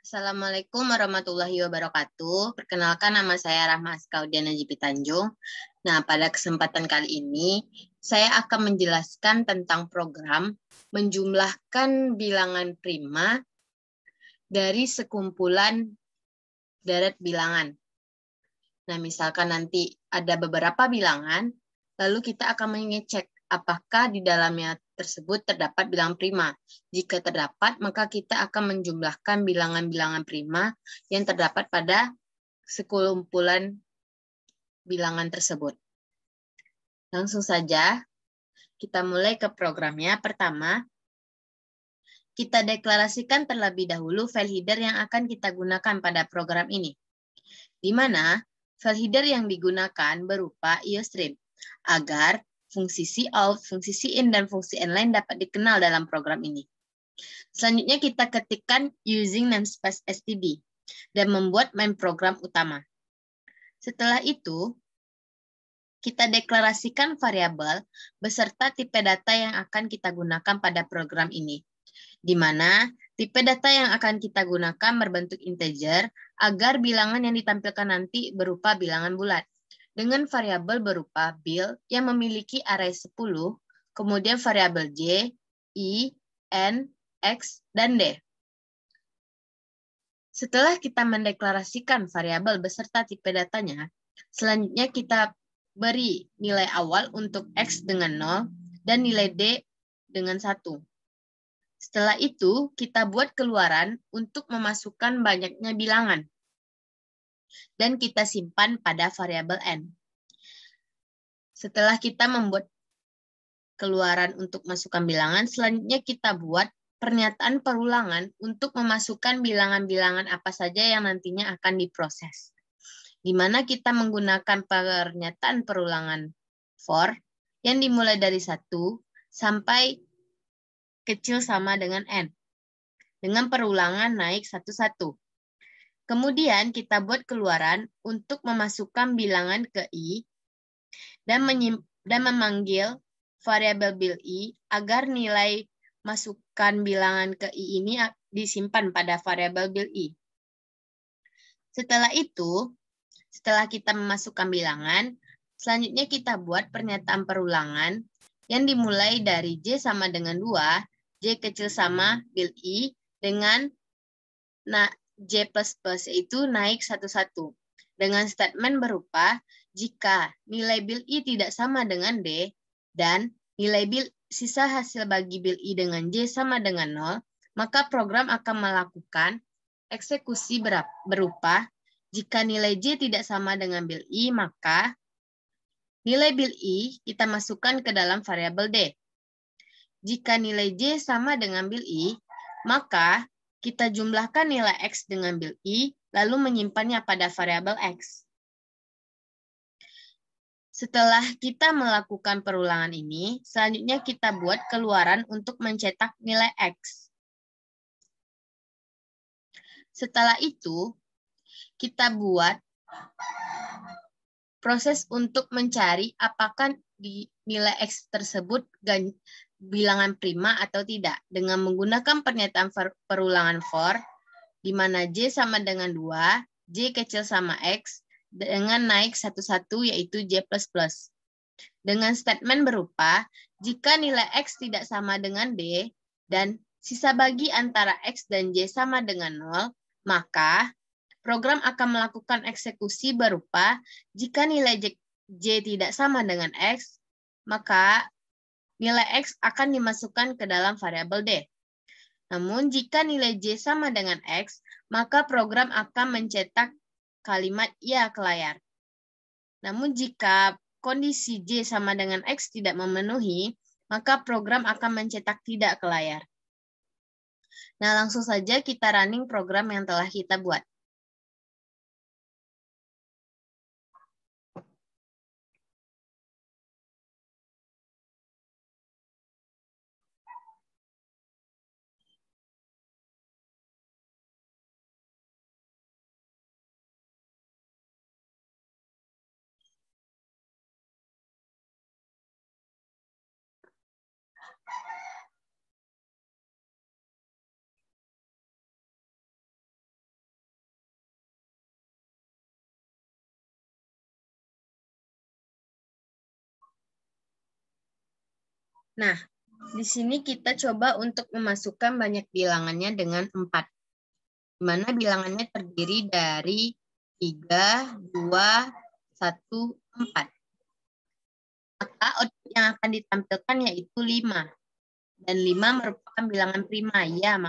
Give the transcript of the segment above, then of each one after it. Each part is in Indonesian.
Assalamualaikum warahmatullahi wabarakatuh. Perkenalkan, nama saya Rahma Askaudiana Jipi Tanjung. Nah, pada kesempatan kali ini, saya akan menjelaskan tentang program menjumlahkan bilangan prima dari sekumpulan deret bilangan. Nah, misalkan nanti ada beberapa bilangan, lalu kita akan mengecek apakah di dalamnya tersebut terdapat bilangan prima. Jika terdapat, maka kita akan menjumlahkan bilangan-bilangan prima yang terdapat pada sekumpulan bilangan tersebut. Langsung saja, kita mulai ke programnya. Pertama, kita deklarasikan terlebih dahulu file header yang akan kita gunakan pada program ini, di mana file header yang digunakan berupa IOStream, agar fungsi cout, fungsi cin, dan fungsi inline dapat dikenal dalam program ini. Selanjutnya kita ketikkan using namespace std dan membuat main program utama. Setelah itu, kita deklarasikan variabel beserta tipe data yang akan kita gunakan pada program ini, di mana tipe data yang akan kita gunakan berbentuk integer agar bilangan yang ditampilkan nanti berupa bilangan bulat, dengan variabel berupa bil yang memiliki array 10, kemudian variabel j, i, n, x, dan d. Setelah kita mendeklarasikan variabel beserta tipe datanya, selanjutnya kita beri nilai awal untuk x dengan 0 dan nilai d dengan 1. Setelah itu, kita buat keluaran untuk memasukkan banyaknya bilangan, dan kita simpan pada variabel n. Setelah kita membuat keluaran untuk masukkan bilangan, selanjutnya kita buat pernyataan perulangan untuk memasukkan bilangan-bilangan apa saja yang nantinya akan diproses, di mana kita menggunakan pernyataan perulangan for yang dimulai dari 1 sampai kecil sama dengan n, dengan perulangan naik satu-satu. Kemudian kita buat keluaran untuk memasukkan bilangan ke i dan memanggil variabel bil i agar nilai masukkan bilangan ke i ini disimpan pada variabel bil i. Setelah itu, setelah kita memasukkan bilangan, selanjutnya kita buat pernyataan perulangan yang dimulai dari j sama dengan 2, j kecil sama bil i dengan j++ yaitu naik satu-satu. Dengan statement berupa, jika nilai bil i tidak sama dengan d, dan nilai sisa hasil bagi bil i dengan j sama dengan 0, maka program akan melakukan eksekusi berupa, jika nilai j tidak sama dengan bil i, maka nilai bil i kita masukkan ke dalam variabel d. Jika nilai j sama dengan bil i, maka kita jumlahkan nilai x dengan bil i, lalu menyimpannya pada variabel x. Setelah kita melakukan perulangan ini, selanjutnya kita buat keluaran untuk mencetak nilai x. Setelah itu, kita buat proses untuk mencari apakah di nilai x tersebut bilangan prima atau tidak, dengan menggunakan pernyataan perulangan for, di mana j sama dengan 2, j kecil sama x, dengan naik satu-satu yaitu j++. Dengan statement berupa, jika nilai x tidak sama dengan d, dan sisa bagi antara x dan j sama dengan 0, maka program akan melakukan eksekusi berupa, jika nilai j tidak sama dengan x, maka nilai x akan dimasukkan ke dalam variabel d. Namun, jika nilai j sama dengan x, maka program akan mencetak kalimat ya ke layar. Namun, jika kondisi j sama dengan x tidak memenuhi, maka program akan mencetak tidak ke layar. Nah, langsung saja kita running program yang telah kita buat. Nah, di sini kita coba untuk memasukkan banyak bilangannya dengan 4. Di mana bilangannya terdiri dari 3, 2, 1, 4. Maka output yang akan ditampilkan yaitu 5. Dan 5 merupakan bilangan prima. Ya,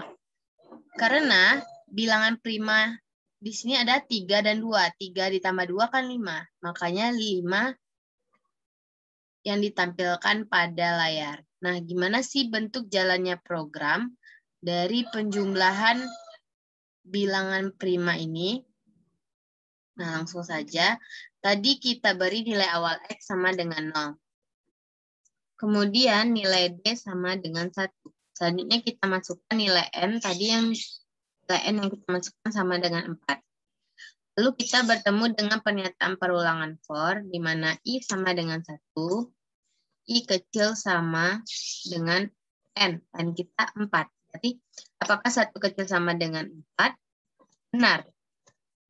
karena bilangan prima di sini ada 3 dan 2. 3 ditambah 2 kan 5. Makanya 5 yang ditampilkan pada layar. Nah, gimana sih bentuk jalannya program dari penjumlahan bilangan prima ini? Nah, langsung saja. Tadi kita beri nilai awal X sama dengan 0. Kemudian nilai D sama dengan 1. Selanjutnya kita masukkan nilai N. Tadi yang nilai N yang kita masukkan sama dengan 4. Lalu kita bertemu dengan pernyataan perulangan for, di mana I sama dengan 1, I kecil sama dengan N, dan kita 4. Berarti, apakah 1 kecil sama dengan 4? Benar.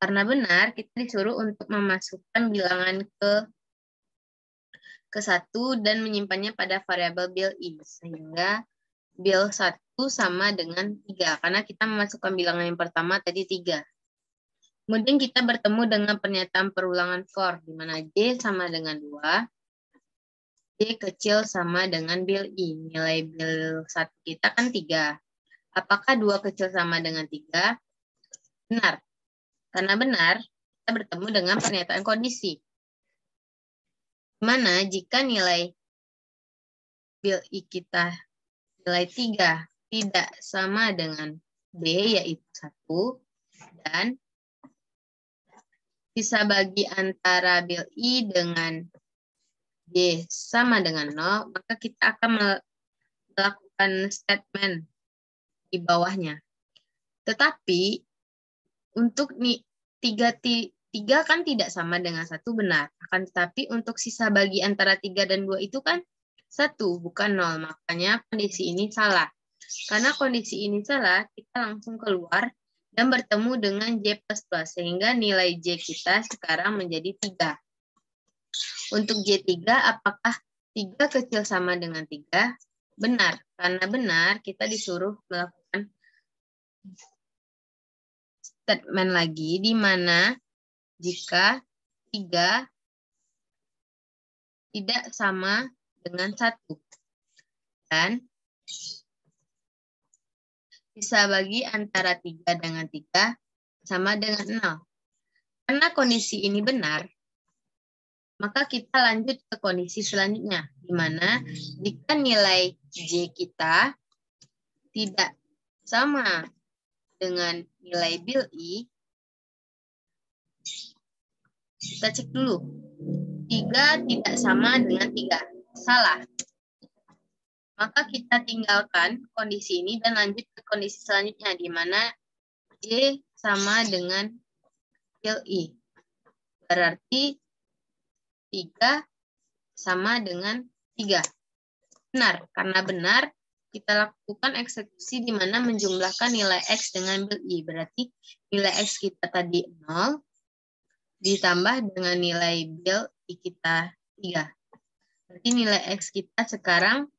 Karena benar, kita disuruh untuk memasukkan bilangan ke 1 dan menyimpannya pada variabel bil I. Sehingga bil 1 sama dengan 3, karena kita memasukkan bilangan yang pertama tadi 3. Kemudian kita bertemu dengan pernyataan perulangan for, di mana J sama dengan 2, J kecil sama dengan bil I. Nilai bil 1 kita kan 3. Apakah 2 kecil sama dengan 3? Benar. Karena benar, kita bertemu dengan pernyataan kondisi. Di mana jika nilai bil I kita, nilai 3, tidak sama dengan B, yaitu 1, dan sisa bagi antara bil I dengan Y sama dengan 0, maka kita akan melakukan statement di bawahnya. Tetapi, untuk 3 kan tidak sama dengan 1, benar. Akan tetapi, untuk sisa bagi antara 3 dan 2 itu kan 1, bukan 0. Makanya kondisi ini salah. Karena kondisi ini salah, kita langsung keluar dan bertemu dengan J++, sehingga nilai J kita sekarang menjadi 3. Untuk J3, apakah 3 kecil sama dengan 3? Benar. Karena benar, kita disuruh melakukan statement lagi, di mana jika 3 tidak sama dengan 1. Dan sisa bagi antara 3 dengan 3 sama dengan 0. Karena kondisi ini benar, maka kita lanjut ke kondisi selanjutnya, di mana jika nilai J kita tidak sama dengan nilai bil I, kita cek dulu. 3 tidak sama dengan 3. Salah. Maka kita tinggalkan kondisi ini dan lanjut ke kondisi selanjutnya, di mana J sama dengan bil I. Berarti 3 sama dengan 3. Benar. Karena benar, kita lakukan eksekusi di mana menjumlahkan nilai X dengan bil I. Berarti nilai X kita tadi 0, ditambah dengan nilai bil I kita 3. Berarti nilai X kita sekarang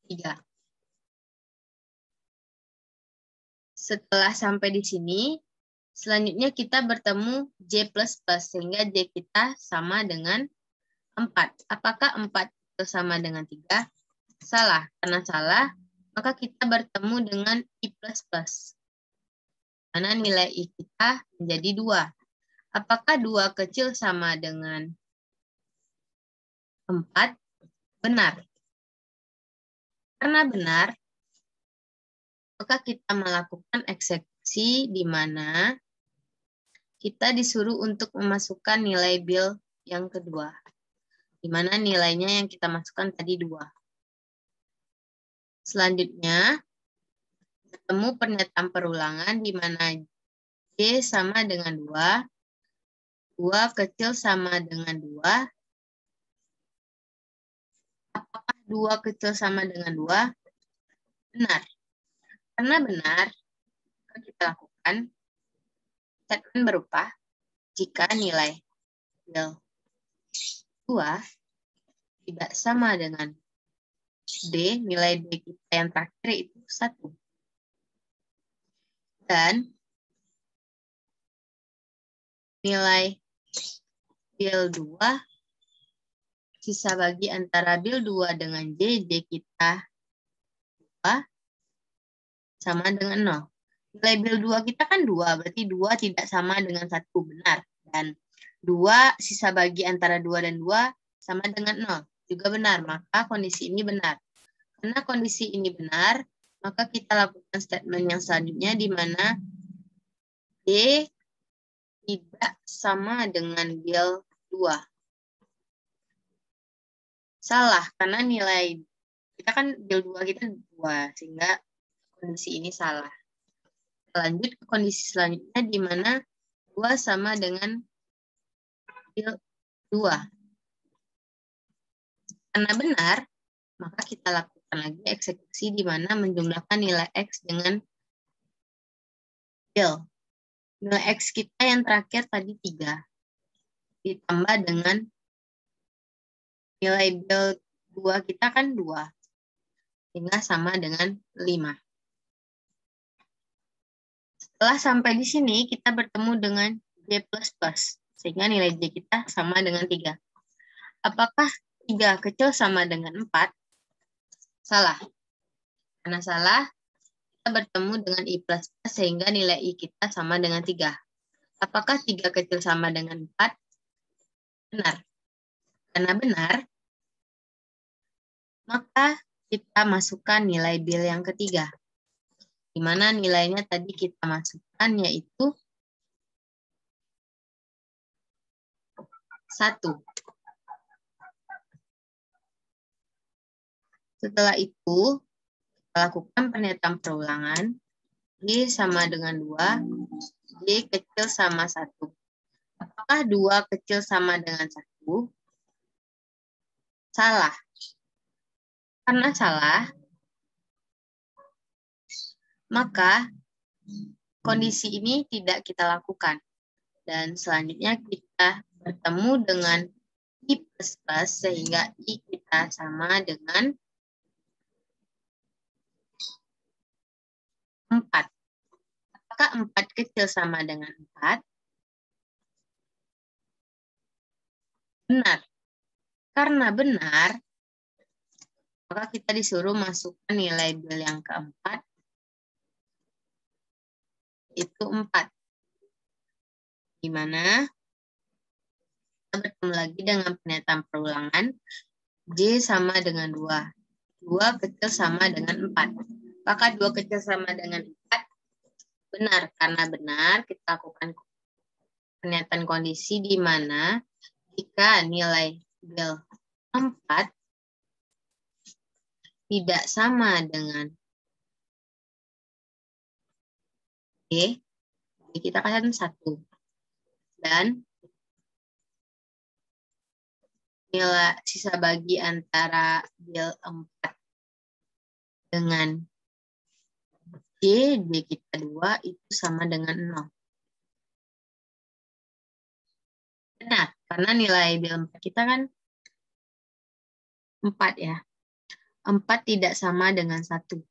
3. Setelah sampai di sini, selanjutnya kita bertemu J++, sehingga J kita sama dengan 4. Apakah 4 itu sama dengan 3? Salah. Karena salah, maka kita bertemu dengan I++. Mana nilai I kita menjadi 2. Apakah 2 kecil sama dengan 4? Benar. Karena benar, maka kita melakukan eksekusi di mana kita disuruh untuk memasukkan nilai bil yang kedua. Di mana nilainya yang kita masukkan tadi 2. Selanjutnya, bertemu pernyataan perulangan di mana J sama dengan 2, 2 kecil sama dengan 2. Apakah 2 kecil sama dengan 2? Benar. Karena benar, kita lakukan statement berupa jika nilai bil 2 tidak sama dengan D, nilai D kita yang terakhir itu 1. Dan nilai bil 2, sisa bagi antara bil 2 dengan J kita 2 sama dengan 0. Nilai bil 2 kita kan 2, berarti 2 tidak sama dengan 1, benar. Dan 2 sisa bagi antara 2 dan 2 sama dengan 0, juga benar. Maka kondisi ini benar. Karena kondisi ini benar, maka kita lakukan statement yang selanjutnya di mana D tidak sama dengan bil 2. Salah, karena nilai kita kan bil 2 kita 2, sehingga kondisi ini salah. Lanjut ke kondisi selanjutnya di mana 2 sama dengan bil 2. Karena benar, maka kita lakukan lagi eksekusi di mana menjumlahkan nilai X dengan bil. Nilai X kita yang terakhir tadi 3. Ditambah dengan nilai bil 2 kita kan 2. Sehingga sama dengan 5. Setelah sampai di sini, kita bertemu dengan J++. Sehingga nilai J kita sama dengan 3. Apakah 3 kecil sama dengan 4? Salah. Karena salah, kita bertemu dengan I++, sehingga nilai I kita sama dengan 3. Apakah 3 kecil sama dengan 4? Benar. Karena benar, maka kita masukkan nilai bil yang ketiga. Di mana nilainya tadi kita masukkan yaitu 1. Setelah itu, kita lakukan pernyataan perulangan. D sama dengan 2, D kecil sama 1. Apakah 2 kecil sama dengan 1? Salah. Karena salah, maka kondisi ini tidak kita lakukan. Dan selanjutnya kita bertemu dengan I++, sehingga I kita sama dengan 4. Apakah 4 kecil sama dengan 4? Benar. Karena benar, maka kita disuruh masukkan nilai bil yang keempat, itu 4. Di mana kita bertemu lagi dengan pernyataan perulangan, J sama dengan 2. 2 kecil sama dengan 4. Apakah 2 kecil sama dengan 4? Benar. Karena benar, kita lakukan pernyataan kondisi di mana jika nilai bil 4 tidak sama dengan D, kita kasih 1. Dan nilai sisa bagi antara bil 4 dengan D kita 2 itu sama dengan 0. Benar, karena nilai bil 4 kita kan 4 ya. 4 tidak sama dengan 1.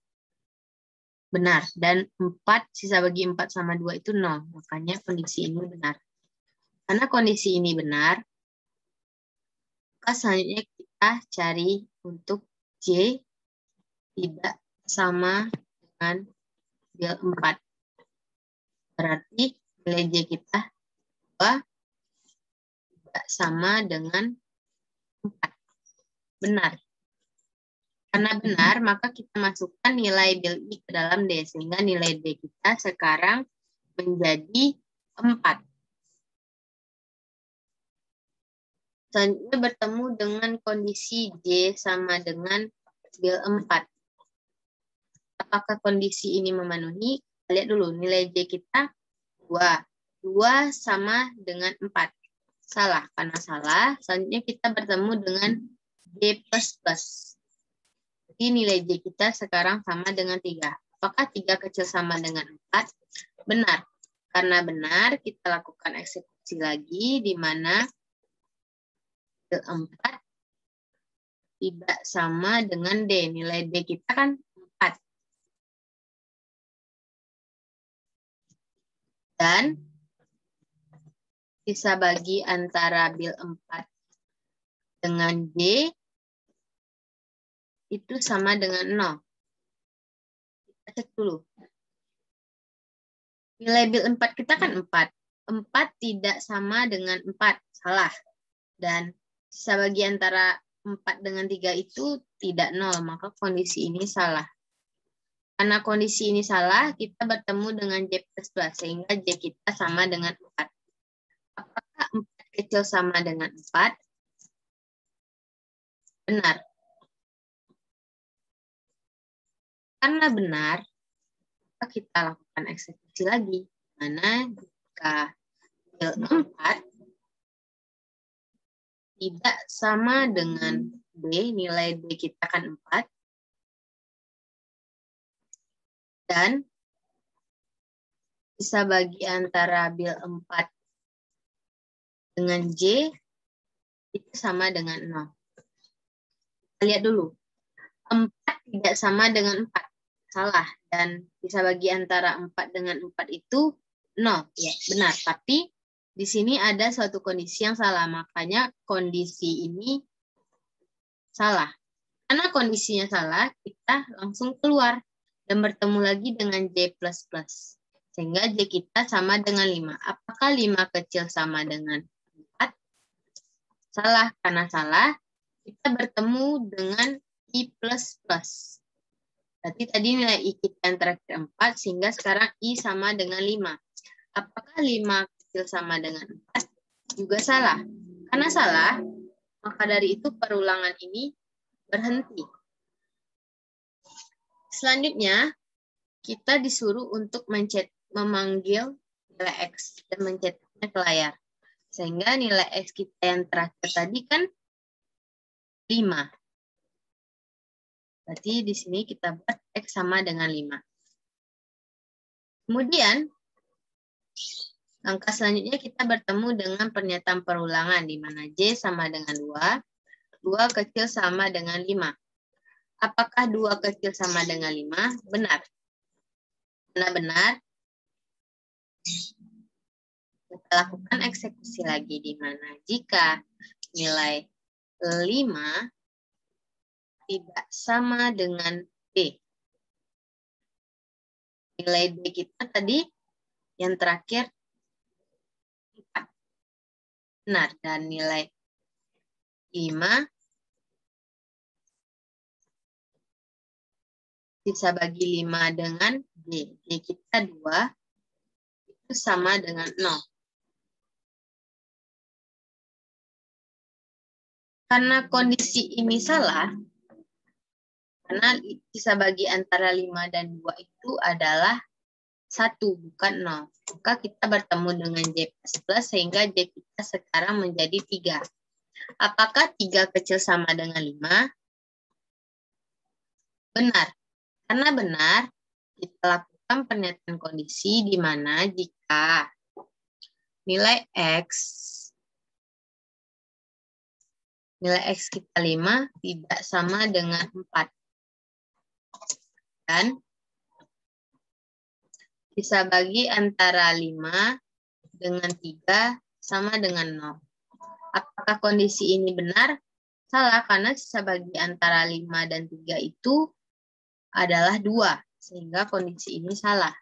Benar, dan 4 sisa bagi 4 sama 2 itu 0. Makanya kondisi ini benar. Karena kondisi ini benar, maka selanjutnya kita cari untuk J tidak sama dengan bil 4. Berarti nilai J kita 2 tidak sama dengan 4. Benar. Karena benar, maka kita masukkan nilai bil I ke dalam D. Sehingga nilai D kita sekarang menjadi 4. Selanjutnya bertemu dengan kondisi J sama dengan bil 4. Apakah kondisi ini memenuhi? Lihat dulu, nilai J kita 2. 2 sama dengan 4. Salah, karena salah. Selanjutnya kita bertemu dengan J++. Jadi nilai J kita sekarang sama dengan 3. Apakah 3 kecil sama dengan 4? Benar. Karena benar, kita lakukan eksekusi lagi di mana bil 4 tidak sama dengan D. Nilai D kita kan 4. Dan sisa bagi antara bil 4 dengan D itu sama dengan 0. Kita cek dulu. Nilai bil 4 kita kan 4. 4 tidak sama dengan 4. Salah. Dan sisa bagi antara 4 dengan 3 itu tidak 0. Maka kondisi ini salah. Karena kondisi ini salah, kita bertemu dengan J plus 2. Sehingga J kita sama dengan 4. Apakah 4 kecil sama dengan 4? Benar. Karena benar, kita lakukan eksekusi lagi. Mana jika bil 4 tidak sama dengan D, nilai D kita kan 4. Dan sisa bagi antara bil 4 dengan J itu sama dengan 0. Kita lihat dulu. 4 tidak sama dengan 4. Salah. Dan sisa bagi antara 4 dengan 4 itu 0. Ya, benar. Tapi di sini ada suatu kondisi yang salah. Makanya kondisi ini salah. Karena kondisinya salah, kita langsung keluar dan bertemu lagi dengan J++. Sehingga J kita sama dengan 5. Apakah 5 kecil sama dengan 4? Salah. Karena salah, kita bertemu dengan I++. Berarti tadi nilai I kita yang terakhir 4, sehingga sekarang I sama dengan 5. Apakah 5 kecil sama dengan 4? Juga salah. Karena salah, maka dari itu perulangan ini berhenti. Selanjutnya, kita disuruh untuk memanggil nilai X dan mencetaknya ke layar. Sehingga nilai X kita yang terakhir tadi kan 5. Berarti di sini kita buat X sama dengan 5. Kemudian, langkah selanjutnya kita bertemu dengan pernyataan perulangan, di mana J sama dengan 2, 2 kecil sama dengan 5. Apakah 2 kecil sama dengan 5? Benar. Karena benar, kita lakukan eksekusi lagi, di mana jika nilai 5 tidak sama dengan D. Nilai D kita tadi yang terakhir 4. Benar. Dan nilai 5 sisa bagi 5 dengan D. D kita 2 itu sama dengan 0. Karena kondisi ini salah, karena sisa bagi antara 5 dan 2 itu adalah 1, bukan 0. Maka kita bertemu dengan J++, sehingga J kita sekarang menjadi 3. Apakah 3 kecil sama dengan 5? Benar. Karena benar, kita lakukan pernyataan kondisi di mana jika nilai X kita 5 tidak sama dengan 4. Dan sisa bagi antara 5 dengan 3 sama dengan 0. Apakah kondisi ini benar? Salah, karena sisa bagi antara 5 dan 3 itu adalah 2. Sehingga kondisi ini salah.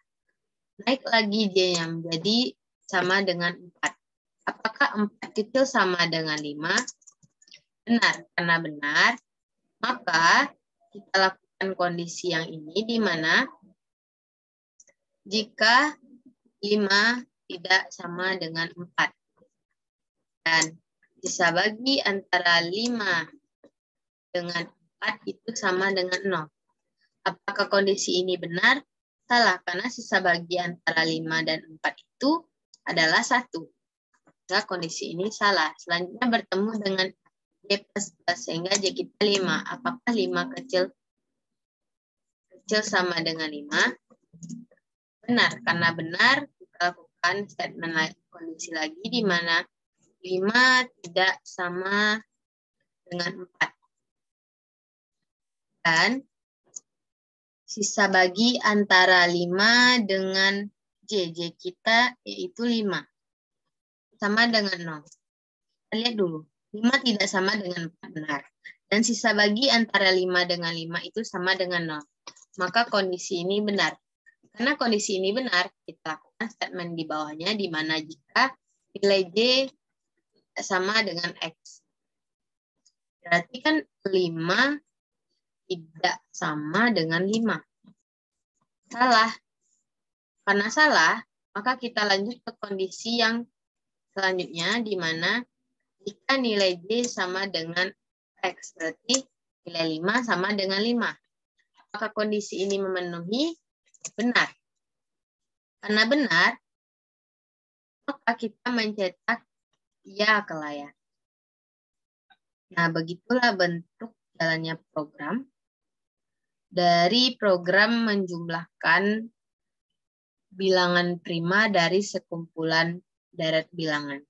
Naik lagi J-nya menjadi sama dengan 4. Apakah 4 kecil sama dengan 5? Benar. Karena benar, maka kita lakukan kondisi yang ini, di mana jika 5 tidak sama dengan 4. Dan sisa bagi antara 5 dengan 4 itu sama dengan 0. Apakah kondisi ini benar? Salah, karena sisa bagi antara 5 dan 4 itu adalah 1. Maka kondisi ini salah. Selanjutnya bertemu dengan J++, sehingga J kita 5. Apakah 5 kecil sama dengan 5? Benar, karena benar kita lakukan statement kondisi lagi, di mana 5 tidak sama dengan 4. Dan sisa bagi antara 5 dengan J. J kita yaitu 5. Sama dengan 0. Kita lihat dulu. 5 tidak sama dengan 4 benar. Dan sisa bagi antara 5 dengan 5 itu sama dengan 0. Maka kondisi ini benar. Karena kondisi ini benar, kita lakukan statement di bawahnya, di mana jika nilai J sama dengan X. Berarti kan 5 tidak sama dengan 5. Salah. Karena salah, maka kita lanjut ke kondisi yang selanjutnya, di mana jika nilai J sama dengan X, berarti nilai 5 sama dengan 5. Apakah kondisi ini memenuhi? Benar. Karena benar, maka kita mencetak ya ke layar. Nah, begitulah bentuk jalannya program. Dari program menjumlahkan bilangan prima dari sekumpulan deret bilangan.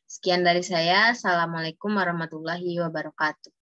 Sekian dari saya. Assalamualaikum warahmatullahi wabarakatuh.